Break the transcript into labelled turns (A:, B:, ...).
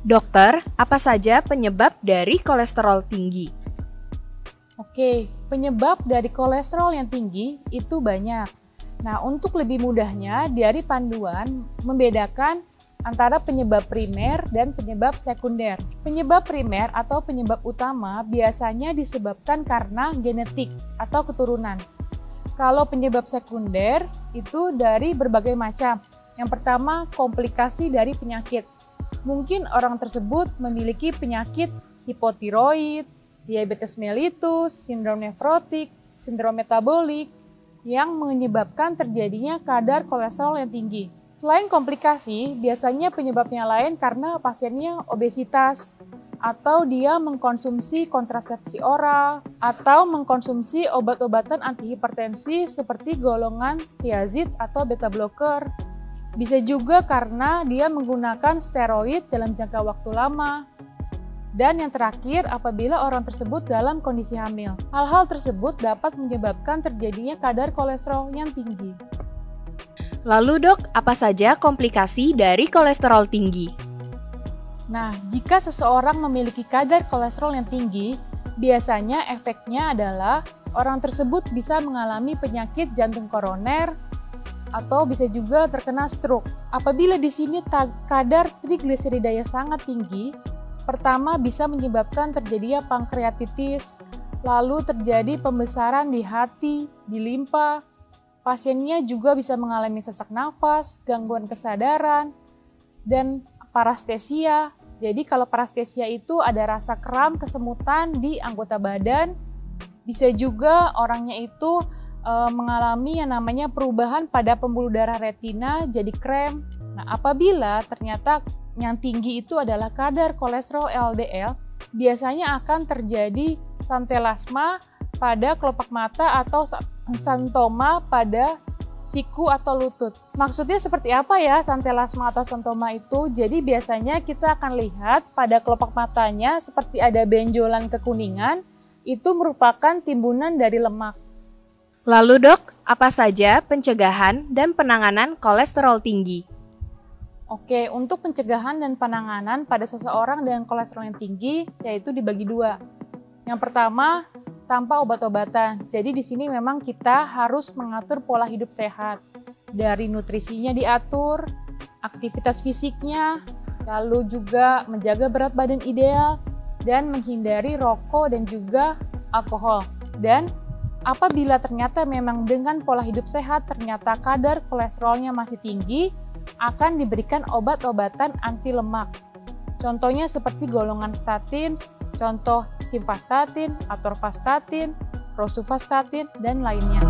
A: Dokter, apa saja penyebab dari kolesterol tinggi?
B: Oke, penyebab dari kolesterol yang tinggi itu banyak. Nah, untuk lebih mudahnya, dari panduan membedakan antara penyebab primer dan penyebab sekunder. Penyebab primer atau penyebab utama biasanya disebabkan karena genetik atau keturunan. Kalau penyebab sekunder itu dari berbagai macam. Yang pertama, komplikasi dari penyakit. Mungkin orang tersebut memiliki penyakit hipotiroid, diabetes mellitus, sindrom nefrotik, sindrom metabolik yang menyebabkan terjadinya kadar kolesterol yang tinggi. Selain komplikasi, biasanya penyebabnya lain karena pasiennya obesitas, atau dia mengkonsumsi kontrasepsi oral, atau mengkonsumsi obat-obatan antihipertensi seperti golongan thiazid atau beta blocker. Bisa juga karena dia menggunakan steroid dalam jangka waktu lama. Dan yang terakhir, apabila orang tersebut dalam kondisi hamil. Hal-hal tersebut dapat menyebabkan terjadinya kadar kolesterol yang tinggi.
A: Lalu dok, apa saja komplikasi dari kolesterol tinggi?
B: Nah, jika seseorang memiliki kadar kolesterol yang tinggi, biasanya efeknya adalah orang tersebut bisa mengalami penyakit jantung koroner, atau bisa juga terkena stroke. Apabila di sini kadar trigliseridanya sangat tinggi, pertama bisa menyebabkan terjadinya pankreatitis, lalu terjadi pembesaran di hati, di limpa. Pasiennya juga bisa mengalami sesak nafas, gangguan kesadaran, dan parestesia. Jadi kalau parestesia itu ada rasa kram, kesemutan di anggota badan. Bisa juga orangnya itu mengalami yang namanya perubahan pada pembuluh darah retina jadi krem. Nah, apabila ternyata yang tinggi itu adalah kadar kolesterol LDL, biasanya akan terjadi santelasma pada kelopak mata atau santoma pada siku atau lutut. Maksudnya seperti apa ya santelasma atau santoma itu? Jadi biasanya kita akan lihat pada kelopak matanya seperti ada benjolan kekuningan, itu merupakan timbunan dari lemak.
A: Lalu dok, apa saja pencegahan dan penanganan kolesterol tinggi?
B: Oke, untuk pencegahan dan penanganan pada seseorang dengan kolesterol yang tinggi yaitu dibagi dua. Yang pertama, tanpa obat-obatan. Jadi di sini memang kita harus mengatur pola hidup sehat. Dari nutrisinya diatur, aktivitas fisiknya, lalu juga menjaga berat badan ideal, dan menghindari rokok dan juga alkohol. Dan apabila ternyata memang dengan pola hidup sehat ternyata kadar kolesterolnya masih tinggi, akan diberikan obat-obatan anti lemak. Contohnya seperti golongan statin, contoh simvastatin, atorvastatin, rosuvastatin, dan lainnya.